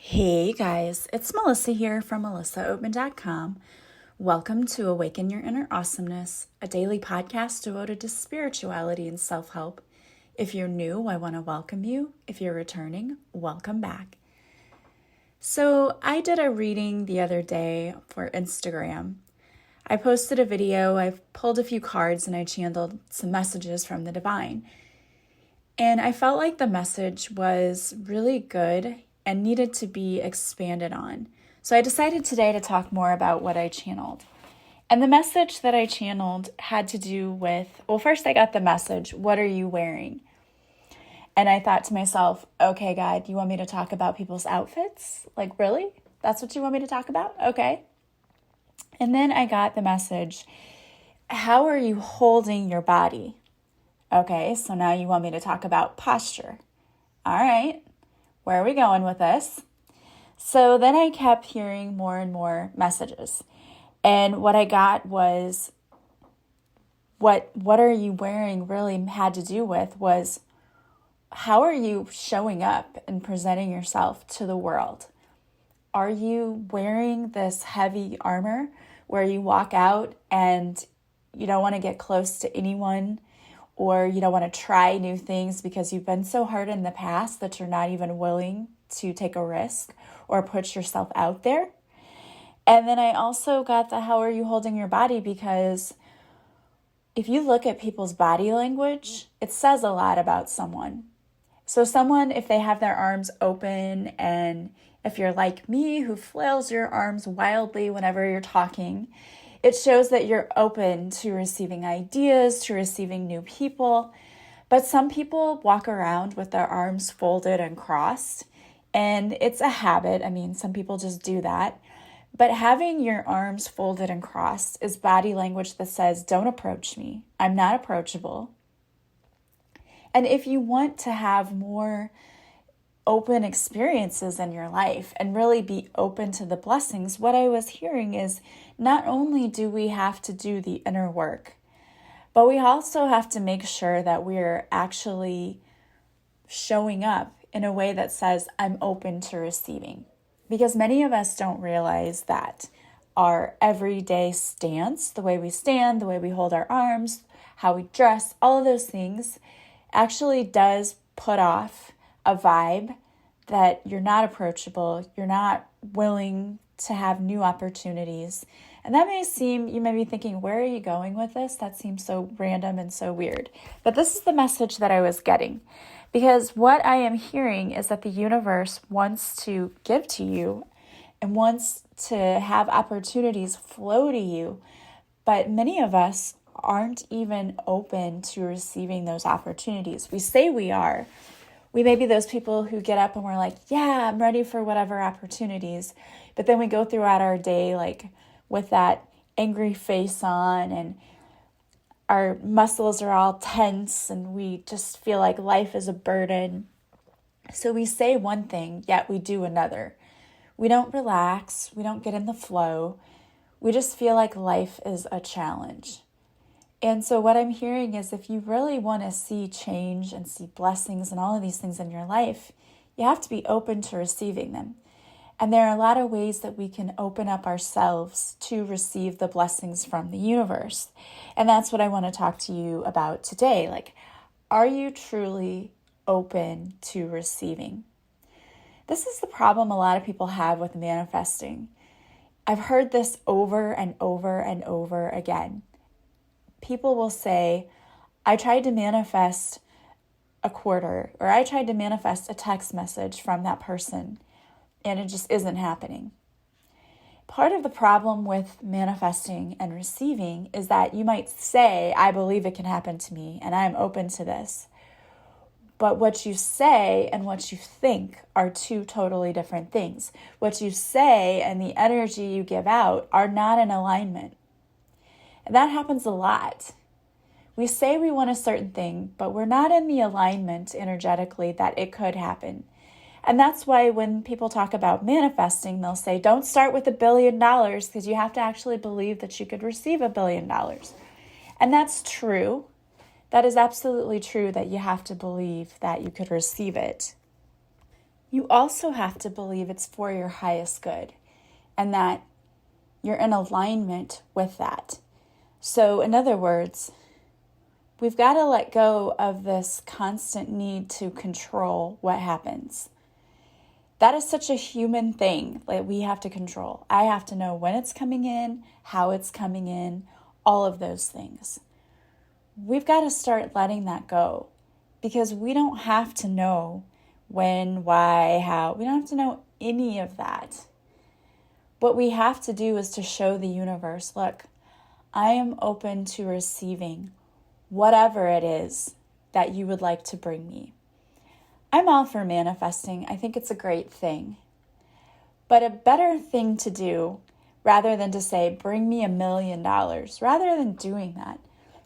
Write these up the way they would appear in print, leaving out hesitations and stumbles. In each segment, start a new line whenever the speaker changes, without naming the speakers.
Hey guys, it's Melissa here from melissaoatman.com. Welcome to Awaken Your Inner Awesomeness, a daily podcast devoted to spirituality and self-help. If you're new, I want to welcome you. If you're returning, welcome back. So I did a reading the other day for Instagram. I posted a video, I pulled a few cards, and I channeled some messages from the divine. And I felt like the message was really good and needed to be expanded on. So I decided today to talk more about what I channeled. And the message that I channeled had to do with, first I got the message, what are you wearing? And I thought to myself, okay, God, you want me to talk about people's outfits? Like, really? That's what you want me to talk about? Okay. And then I got the message, how are you holding your body? Okay, so now you want me to talk about posture. All right. Where are we going with this? So then I kept hearing more and more messages. And what I got was what are you wearing really had to do with was how are you showing up and presenting yourself to the world? Are you wearing this heavy armor where you walk out and you don't want to get close to anyone? Or you don't want to try new things because you've been so hard in the past that you're not even willing to take a risk or put yourself out there. And then I also got the how are you holding your body, because if you look at people's body language, it says a lot about someone. So someone, if they have their arms open, and if you're like me who flails your arms wildly whenever you're talking, it shows that you're open to receiving ideas, to receiving new people. But some people walk around with their arms folded and crossed, and it's a habit. I mean, some people just do that. But having your arms folded and crossed is body language that says, don't approach me. I'm not approachable. And if you want to have more open experiences in your life and really be open to the blessings, what I was hearing is not only do we have to do the inner work, but we also have to make sure that we're actually showing up in a way that says, I'm open to receiving. Because many of us don't realize that our everyday stance, the way we stand, the way we hold our arms, how we dress, all of those things actually does put off a vibe that you're not approachable, you're not willing to have new opportunities. And that you may be thinking, where are you going with this? That seems so random and so weird. But this is the message that I was getting. Because what I am hearing is that the universe wants to give to you and wants to have opportunities flow to you. But many of us aren't even open to receiving those opportunities. We say we are. We may be those people who get up and we're like, yeah, I'm ready for whatever opportunities. But then we go throughout our day like with that angry face on, and our muscles are all tense, and we just feel like life is a burden. So we say one thing, yet we do another. We don't relax. We don't get in the flow. We just feel like life is a challenge. And so what I'm hearing is if you really want to see change and see blessings and all of these things in your life, you have to be open to receiving them. And there are a lot of ways that we can open up ourselves to receive the blessings from the universe. And that's what I want to talk to you about today. Like, are you truly open to receiving? This is the problem a lot of people have with manifesting. I've heard this over and over and over again. People will say, I tried to manifest a quarter, or I tried to manifest a text message from that person, and it just isn't happening. Part of the problem with manifesting and receiving is that you might say, I believe it can happen to me, and I'm open to this. But what you say and what you think are two totally different things. What you say and the energy you give out are not in alignment. And that happens a lot. We say we want a certain thing, but we're not in the alignment energetically that it could happen. And that's why when people talk about manifesting, they'll say, don't start with $1 billion because you have to actually believe that you could receive $1 billion. And that's true. That is absolutely true that you have to believe that you could receive it. you also have to believe it's for your highest good and that you're in alignment with that. So in other words, we've got to let go of this constant need to control what happens. That is such a human thing that we have to control. I have to know when it's coming in, how it's coming in, all of those things. We've got to start letting that go because we don't have to know when, why, how. We don't have to know any of that. What we have to do is to show the universe, look, I am open to receiving whatever it is that you would like to bring me. I'm all for manifesting. I think it's a great thing. But a better thing to do, rather than to say, bring me $1 million, rather than doing that,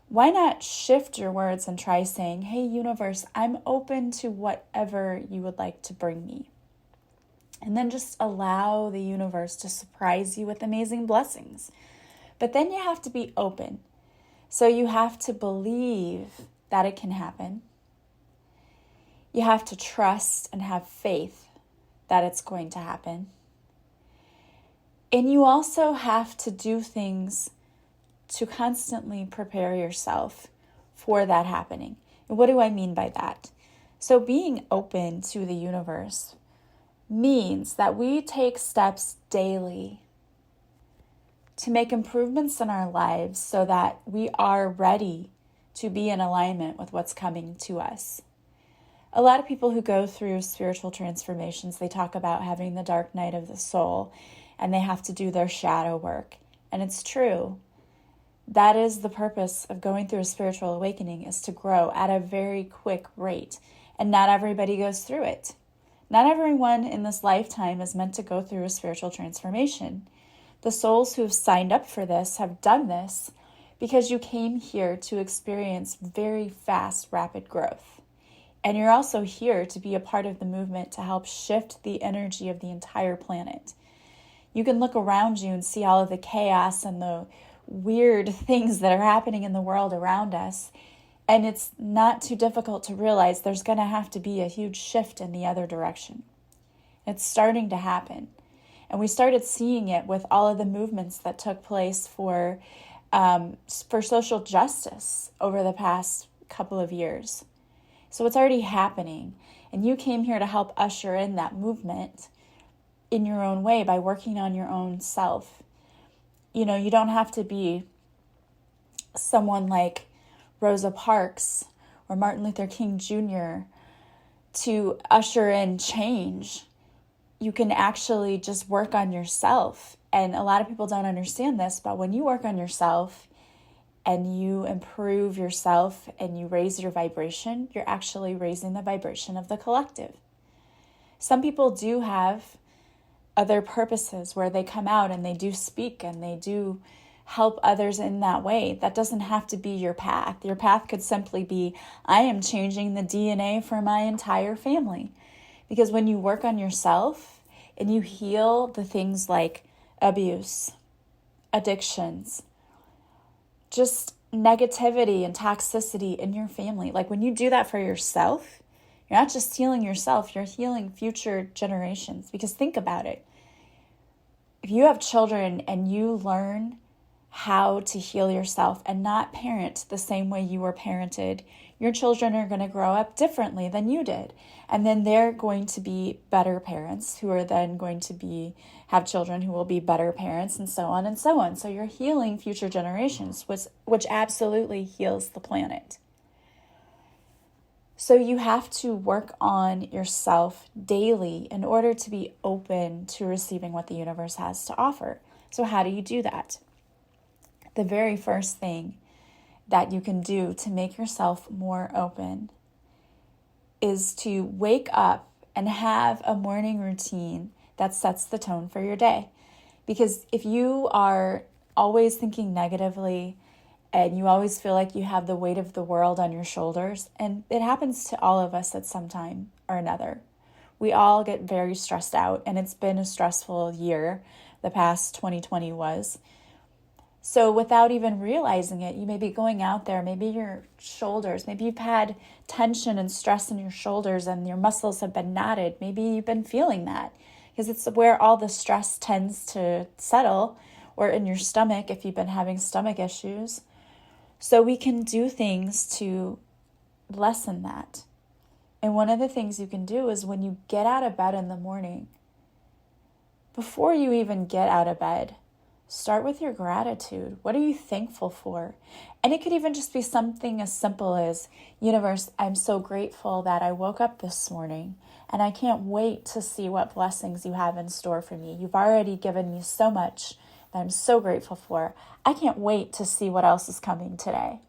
why not shift your words and try saying, hey, universe, I'm open to whatever you would like to bring me. And then just allow the universe to surprise you with amazing blessings. But then you have to be open. So you have to believe that it can happen. You have to trust and have faith that it's going to happen. And you also have to do things to constantly prepare yourself for that happening. And what do I mean by that? So being open to the universe means that we take steps daily to make improvements in our lives so that we are ready to be in alignment with what's coming to us. A lot of people who go through spiritual transformations, they talk about having the dark night of the soul and they have to do their shadow work. And it's true. That is the purpose of going through a spiritual awakening, is to grow at a very quick rate. And not everybody goes through it. Not everyone in this lifetime is meant to go through a spiritual transformation. The souls who have signed up for this have done this because you came here to experience very fast, rapid growth. And you're also here to be a part of the movement to help shift the energy of the entire planet. You can look around you and see all of the chaos and the weird things that are happening in the world around us. And it's not too difficult to realize there's going to have to be a huge shift in the other direction. It's starting to happen. And we started seeing it with all of the movements that took place for social justice over the past couple of years. So it's already happening. And you came here to help usher in that movement in your own way by working on your own self. You know, you don't have to be someone like Rosa Parks or Martin Luther King Jr. to usher in change. You can actually just work on yourself. And a lot of people don't understand this, but when you work on yourself and you improve yourself and you raise your vibration, you're actually raising the vibration of the collective. Some people do have other purposes where they come out and they do speak and they do help others in that way. That doesn't have to be your path. Your path could simply be, I am changing the DNA for my entire family. Because when you work on yourself and you heal the things like abuse, addictions, just negativity and toxicity in your family, like when you do that for yourself, you're not just healing yourself, you're healing future generations. Because think about it. If you have children and you learn how to heal yourself and not parent the same way you were parented, your children are going to grow up differently than you did. And then they're going to be better parents who are then going to have children who will be better parents, and so on and so on. So you're healing future generations, which absolutely heals the planet. So you have to work on yourself daily in order to be open to receiving what the universe has to offer. So how do you do that? The very first thing that you can do to make yourself more open is to wake up and have a morning routine that sets the tone for your day. Because if you are always thinking negatively and you always feel like you have the weight of the world on your shoulders, and it happens to all of us at some time or another. We all get very stressed out, and it's been a stressful year. The past 2020 was. So without even realizing it, you may be going out there, maybe your shoulders, maybe you've had tension and stress in your shoulders and your muscles have been knotted. Maybe you've been feeling that because it's where all the stress tends to settle, or in your stomach if you've been having stomach issues. So we can do things to lessen that. And one of the things you can do is when you get out of bed in the morning, before you even get out of bed, start with your gratitude. What are you thankful for? And it could even just be something as simple as, universe, I'm so grateful that I woke up this morning and I can't wait to see what blessings you have in store for me. You've already given me so much that I'm so grateful for. I can't wait to see what else is coming today.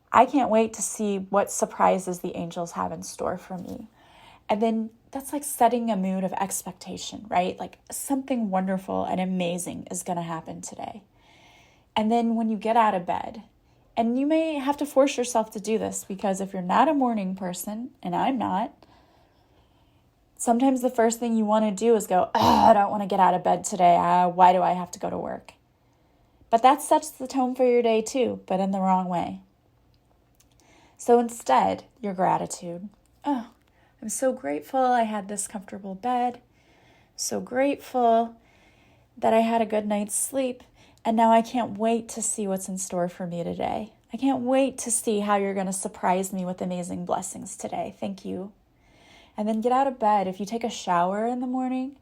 I can't wait to see what surprises the angels have in store for me. And then that's like setting a mood of expectation, right? Like something wonderful and amazing is going to happen today. And then when you get out of bed, and you may have to force yourself to do this because if you're not a morning person, and I'm not, sometimes the first thing you want to do is go, I don't want to get out of bed today. Why do I have to go to work? But that sets the tone for your day too, but in the wrong way. So instead, your gratitude. Oh, I'm so grateful I had this comfortable bed. So grateful that I had a good night's sleep. And now I can't wait to see what's in store for me today. I can't wait to see how you're going to surprise me with amazing blessings today. Thank you. And then get out of bed. If you take a shower in the morning,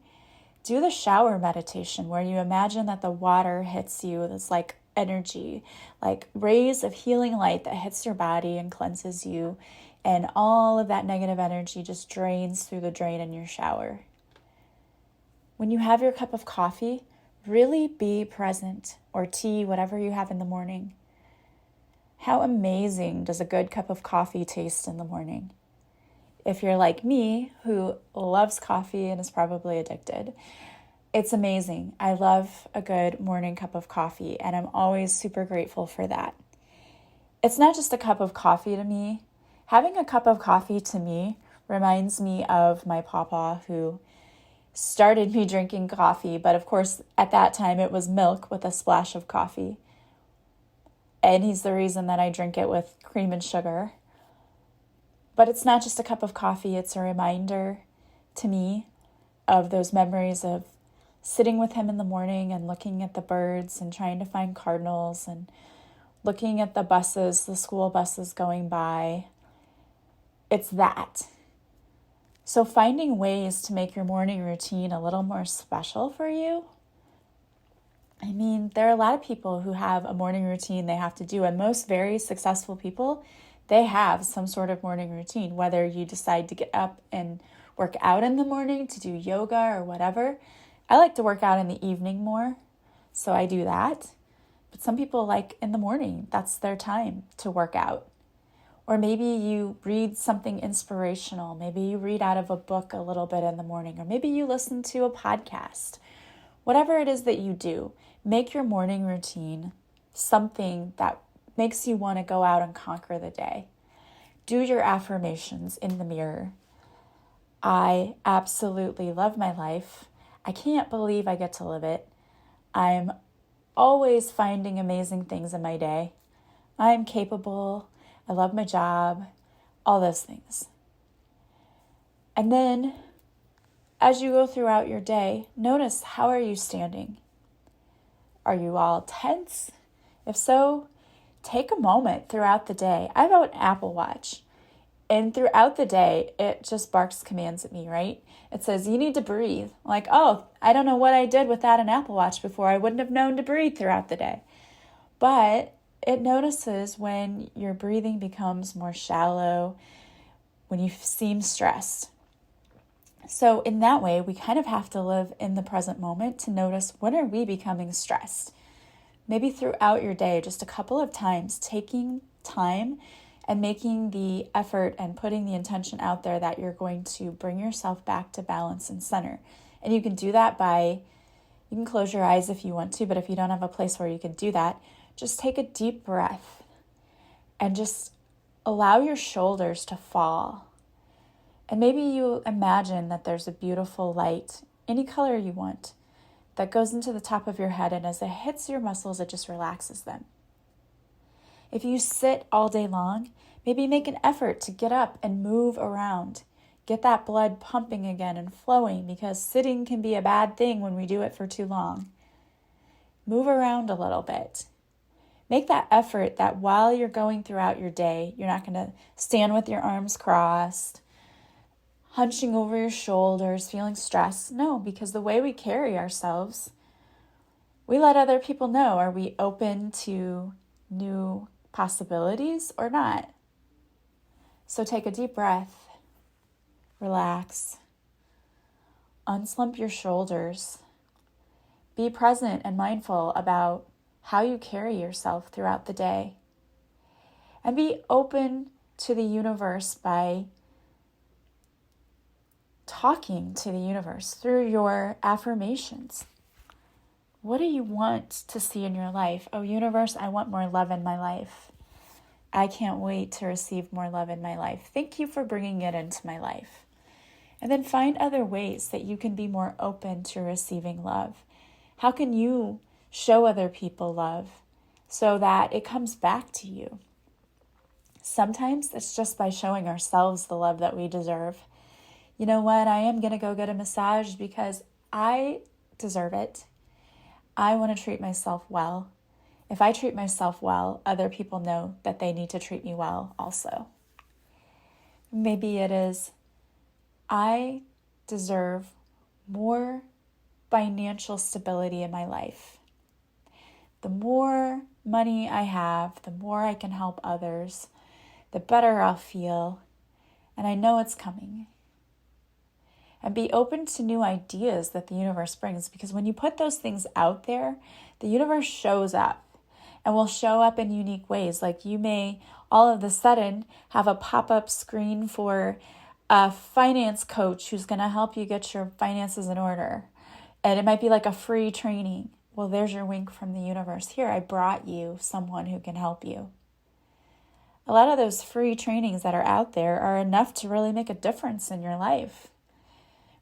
do the shower meditation where you imagine that the water hits you. It's like energy, like rays of healing light that hits your body and cleanses you. And all of that negative energy just drains through the drain in your shower. When you have your cup of coffee, really be present, or tea, whatever you have in the morning. How amazing does a good cup of coffee taste in the morning? If you're like me, who loves coffee and is probably addicted, it's amazing. I love a good morning cup of coffee, and I'm always super grateful for that. It's not just a cup of coffee to me. Having a cup of coffee to me reminds me of my papa, who started me drinking coffee, but of course at that time it was milk with a splash of coffee. And he's the reason that I drink it with cream and sugar. But it's not just a cup of coffee, it's a reminder to me of those memories of sitting with him in the morning and looking at the birds and trying to find cardinals and looking at the buses, the school buses going by. It's that. So finding ways to make your morning routine a little more special for you. I mean, there are a lot of people who have a morning routine they have to do, and most very successful people, they have some sort of morning routine, whether you decide to get up and work out in the morning, to do yoga or whatever. I like to work out in the evening more, so I do that. But some people like in the morning, that's their time to work out. Or maybe you read something inspirational. Maybe you read out of a book a little bit in the morning, or maybe you listen to a podcast. Whatever it is that you do, make your morning routine something that makes you want to go out and conquer the day. Do your affirmations in the mirror. I absolutely love my life. I can't believe I get to live it. I'm always finding amazing things in my day. I'm capable. I love my job. All those things. And then as you go throughout your day, notice, how are you standing? Are you all tense? If so, take a moment throughout the day. I have an Apple Watch, and throughout the day, it just barks commands at me, right? It says, you need to breathe. I'm like, oh, I don't know what I did without an Apple Watch before. I wouldn't have known to breathe throughout the day. But it notices when your breathing becomes more shallow, when you seem stressed. So in that way, we kind of have to live in the present moment to notice, when are we becoming stressed? Maybe throughout your day, just a couple of times, taking time and making the effort and putting the intention out there that you're going to bring yourself back to balance and center. And you can do that you can close your eyes if you want to, but if you don't have a place where you can do that, just take a deep breath and just allow your shoulders to fall. And maybe you imagine that there's a beautiful light, any color you want, that goes into the top of your head, and as it hits your muscles, it just relaxes them. If you sit all day long, maybe make an effort to get up and move around. Get that blood pumping again and flowing, because sitting can be a bad thing when we do it for too long. Move around a little bit. Make that effort that while you're going throughout your day, you're not going to stand with your arms crossed, hunching over your shoulders, feeling stressed. No, because the way we carry ourselves, we let other people know, are we open to new possibilities or not? So take a deep breath, relax, unslump your shoulders, be present and mindful about how you carry yourself throughout the day, and be open to the universe by talking to the universe through your affirmations. What do you want to see in your life? Oh, universe, I want more love in my life. I can't wait to receive more love in my life. Thank you for bringing it into my life. And then find other ways that you can be more open to receiving love. How can you show other people love so that it comes back to you? Sometimes it's just by showing ourselves the love that we deserve. You know what? I am going to go get a massage because I deserve it. I want to treat myself well. If I treat myself well, other people know that they need to treat me well also. Maybe it is, I deserve more financial stability in my life. The more money I have, the more I can help others, the better I'll feel, and I know it's coming. And be open to new ideas that the universe brings, because when you put those things out there, the universe shows up and will show up in unique ways. Like you may all of a sudden have a pop-up screen for a finance coach who's going to help you get your finances in order. And it might be like a free training. Well, there's your wink from the universe. Here, I brought you someone who can help you. A lot of those free trainings that are out there are enough to really make a difference in your life.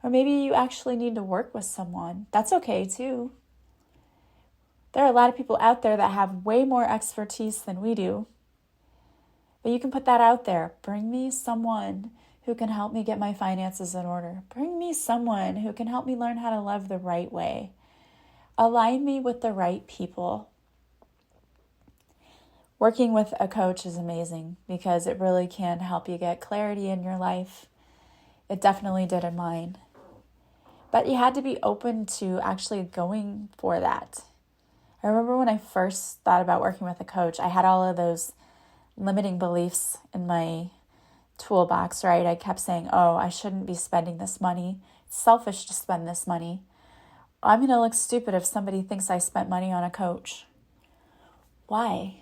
Or maybe you actually need to work with someone. That's okay too. There are a lot of people out there that have way more expertise than we do. But you can put that out there. Bring me someone who can help me get my finances in order. Bring me someone who can help me learn how to love the right way. Align me with the right people. Working with a coach is amazing because it really can help you get clarity in your life. It definitely did in mine. But you had to be open to actually going for that. I remember when I first thought about working with a coach, I had all of those limiting beliefs in my toolbox, right? I kept saying, oh, I shouldn't be spending this money. It's selfish to spend this money. I'm going to look stupid if somebody thinks I spent money on a coach. Why?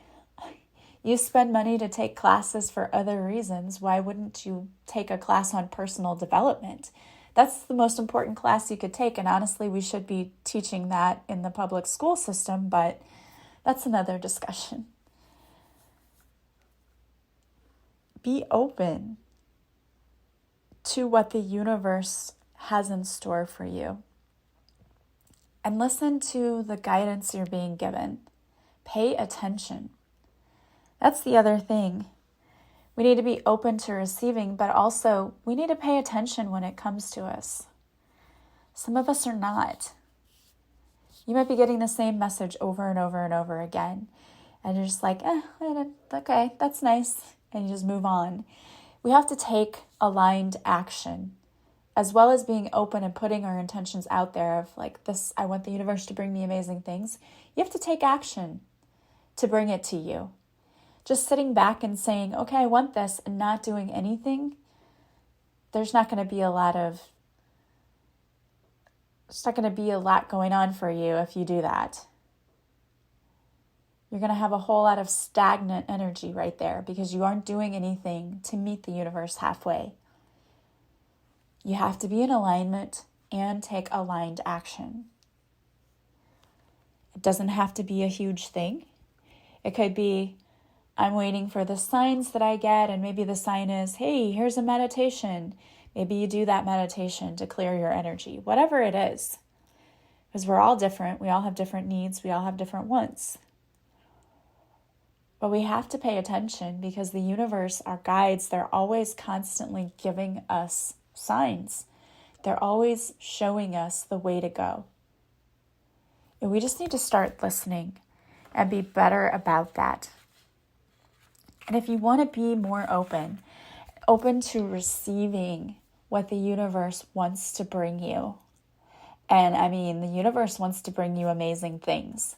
You spend money to take classes for other reasons. Why wouldn't you take a class on personal development? That's the most important class you could take. And honestly, we should be teaching that in the public school system, but that's another discussion. Be open to what the universe has in store for you. And listen to the guidance you're being given. Pay attention. That's the other thing. We need to be open to receiving, but also we need to pay attention when it comes to us. Some of us are not. You might be getting the same message over and over and over again. And you're just like, okay, that's nice. And you just move on. We have to take aligned action, as well as being open and putting our intentions out there of like this, I want the universe to bring me amazing things. You have to take action to bring it to you. Just sitting back and saying, okay, I want this, and not doing anything, there's not going to be a lot going on for you if you do that. You're going to have a whole lot of stagnant energy right there because you aren't doing anything to meet the universe halfway. You have to be in alignment and take aligned action. It doesn't have to be a huge thing. It could be, I'm waiting for the signs that I get, and maybe the sign is, hey, here's a meditation. Maybe you do that meditation to clear your energy. Whatever it is, because we're all different. We all have different needs. We all have different wants. But we have to pay attention because the universe, our guides, they're always constantly giving us signs. They're always showing us the way to go. And we just need to start listening and be better about that. And if you want to be more open to receiving what the universe wants to bring you. And I mean, the universe wants to bring you amazing things.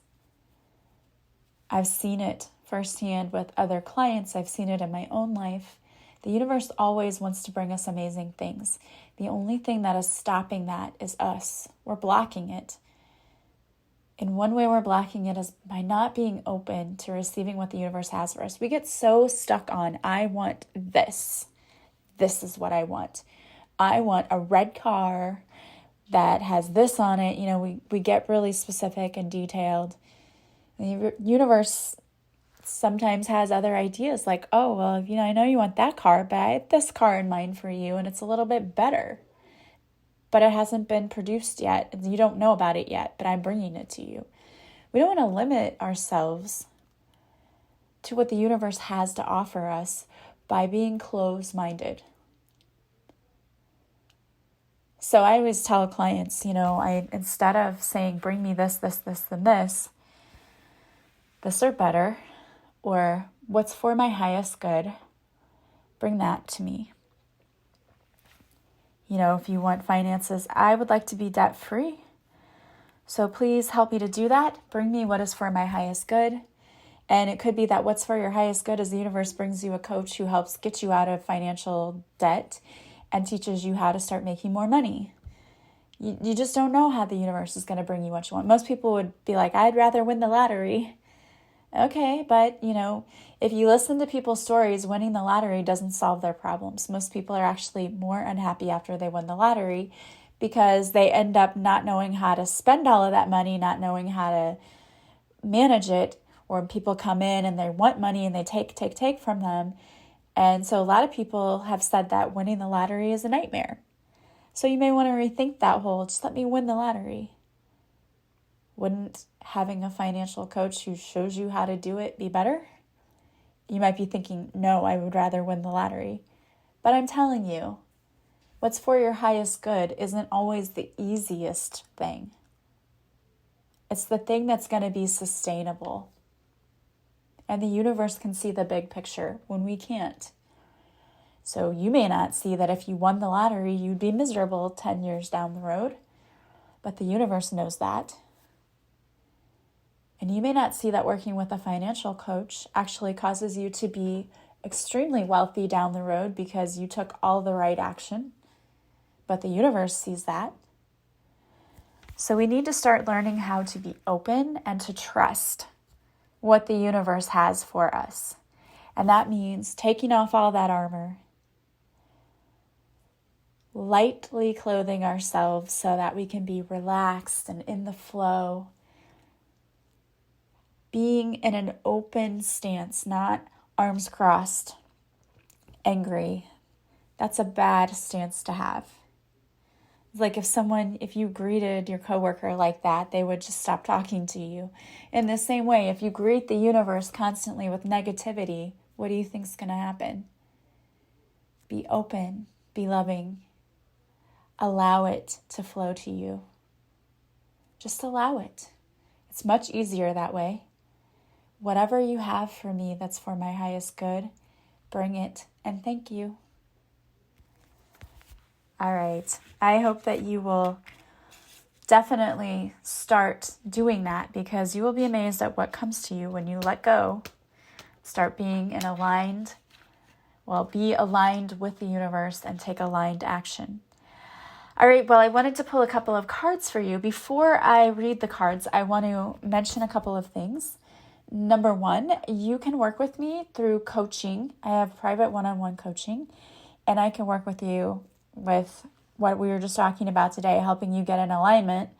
I've seen it firsthand with other clients. I've seen it in my own life. The universe always wants to bring us amazing things. The only thing that is stopping that is us. We're blocking it. And one way we're blocking it is by not being open to receiving what the universe has for us. We get so stuck on, I want this. This is what I want. I want a red car that has this on it. You know, we get really specific and detailed. The universe sometimes has other ideas like, oh, well, you know, I know you want that car, but I have this car in mind for you, and it's a little bit better. But it hasn't been produced yet, and you don't know about it yet, but I'm bringing it to you. We don't want to limit ourselves to what the universe has to offer us by being closed-minded. So I always tell clients, you know, instead of saying, bring me this, and this or better, or what's for my highest good, bring that to me. You know, if you want finances, I would like to be debt-free. So please help me to do that. Bring me what is for my highest good. And it could be that what's for your highest good is the universe brings you a coach who helps get you out of financial debt and teaches you how to start making more money. You just don't know how the universe is going to bring you what you want. Most people would be like, I'd rather win the lottery. Okay, but, you know, if you listen to people's stories, winning the lottery doesn't solve their problems. Most people are actually more unhappy after they win the lottery because they end up not knowing how to spend all of that money, not knowing how to manage it, or people come in and they want money and they take from them. And so a lot of people have said that winning the lottery is a nightmare. So you may want to rethink that whole, just let me win the lottery. Wouldn't having a financial coach who shows you how to do it be better? You might be thinking, no, I would rather win the lottery. But I'm telling you, what's for your highest good isn't always the easiest thing. It's the thing that's going to be sustainable. And the universe can see the big picture when we can't. So you may not see that if you won the lottery, you'd be miserable 10 years down the road. But the universe knows that. And you may not see that working with a financial coach actually causes you to be extremely wealthy down the road because you took all the right action. But the universe sees that. So we need to start learning how to be open and to trust what the universe has for us. And that means taking off all that armor, lightly clothing ourselves so that we can be relaxed and in the flow. Being in an open stance, not arms crossed, angry. That's a bad stance to have. It's like if you greeted your coworker like that, they would just stop talking to you. In the same way, if you greet the universe constantly with negativity, what do you think is going to happen? Be open, be loving. Allow it to flow to you. Just allow it. It's much easier that way. Whatever you have for me that's for my highest good, bring it and thank you. All right. I hope that you will definitely start doing that because you will be amazed at what comes to you when you let go. Start being be aligned with the universe and take aligned action. All right, well, I wanted to pull a couple of cards for you. Before I read the cards, I want to mention a couple of things. Number one, you can work with me through coaching. I have private one-on-one coaching, and I can work with you with what we were just talking about today, helping you get in alignment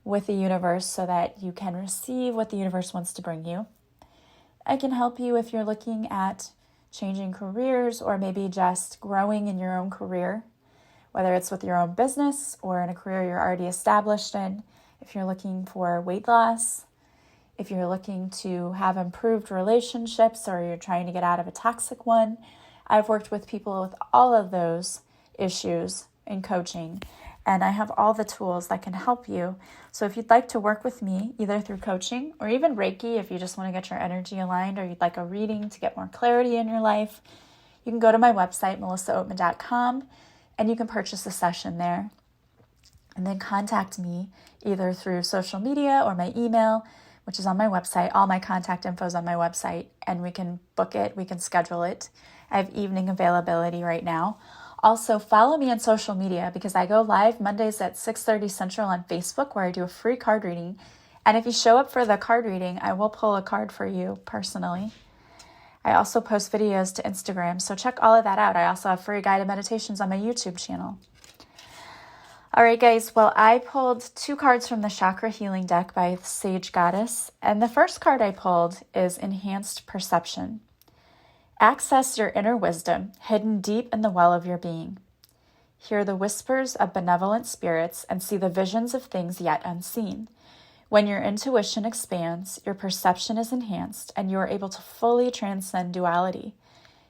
with the universe so that you can receive what the universe wants to bring you. I can help you if you're looking at changing careers or maybe just growing in your own career, whether it's with your own business or in a career you're already established in. if you're looking for weight loss, if you're looking to have improved relationships or you're trying to get out of a toxic one. I've worked with people with all of those issues in coaching, and I have all the tools that can help you. So if you'd like to work with me, either through coaching or even Reiki, if you just want to get your energy aligned or you'd like a reading to get more clarity in your life, you can go to my website, melissaoatman.com, and you can purchase a session there. And then contact me either through social media or my email, which is on my website. All my contact info is on my website, and we can book it, we can schedule it. I have evening availability right now. Also, follow me on social media because I go live Mondays at 6:30 Central on Facebook where I do a free card reading. And if you show up for the card reading, I will pull a card for you personally. I also post videos to Instagram, so check all of that out. I also have free guided meditations on my YouTube channel. All right, guys. Well, I pulled 2 cards from the Chakra Healing deck by Sage Goddess. And the first card I pulled is Enhanced Perception. Access your inner wisdom hidden deep in the well of your being. Hear the whispers of benevolent spirits and see the visions of things yet unseen. When your intuition expands, your perception is enhanced, and you are able to fully transcend duality.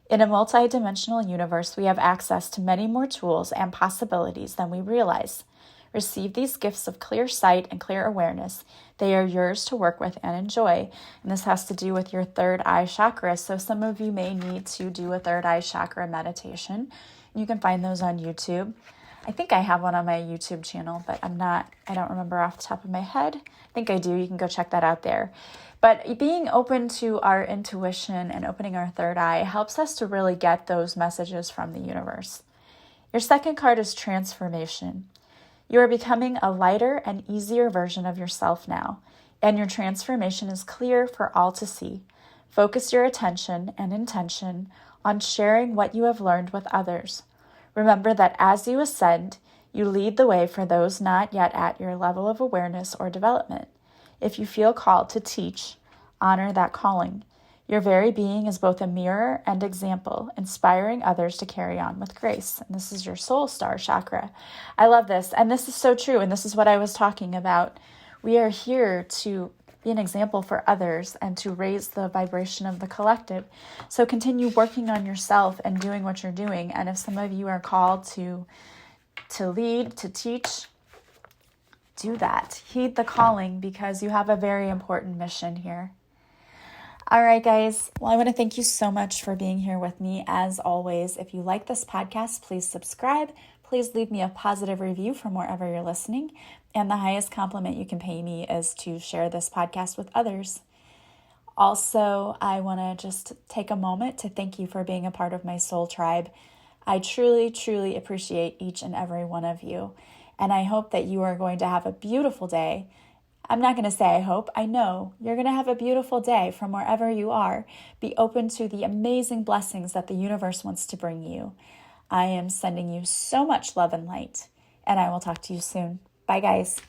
In a multidimensional universe, we have access to many more tools and possibilities than we realize. Receive these gifts of clear sight and clear awareness. They are yours to work with and enjoy. And this has to do with your third eye chakra. So some of you may need to do a third eye chakra meditation. You can find those on YouTube. I think I have one on my YouTube channel, but I don't remember off the top of my head. I think I do. You can go check that out there. But being open to our intuition and opening our third eye helps us to really get those messages from the universe. Your second card is Transformation. You are becoming a lighter and easier version of yourself now, and your transformation is clear for all to see. Focus your attention and intention on sharing what you have learned with others. Remember that as you ascend, you lead the way for those not yet at your level of awareness or development. If you feel called to teach, honor that calling. Your very being is both a mirror and example, inspiring others to carry on with grace. And this is your soul star chakra. I love this. And this is so true. And this is what I was talking about. We are here to be an example for others and to raise the vibration of the collective. So continue working on yourself and doing what you're doing. And if some of you are called to lead, to teach, do that. Heed the calling because you have a very important mission here. All right, guys. Well, I want to thank you so much for being here with me. As always, if you like this podcast, please subscribe. Please leave me a positive review from wherever you're listening. And the highest compliment you can pay me is to share this podcast with others. Also, I want to just take a moment to thank you for being a part of my soul tribe. I truly, truly appreciate each and every one of you. And I hope that you are going to have a beautiful day. I'm not going to say I hope, I know you're going to have a beautiful day from wherever you are. Be open to the amazing blessings that the universe wants to bring you. I am sending you so much love and light, and I will talk to you soon. Bye, guys.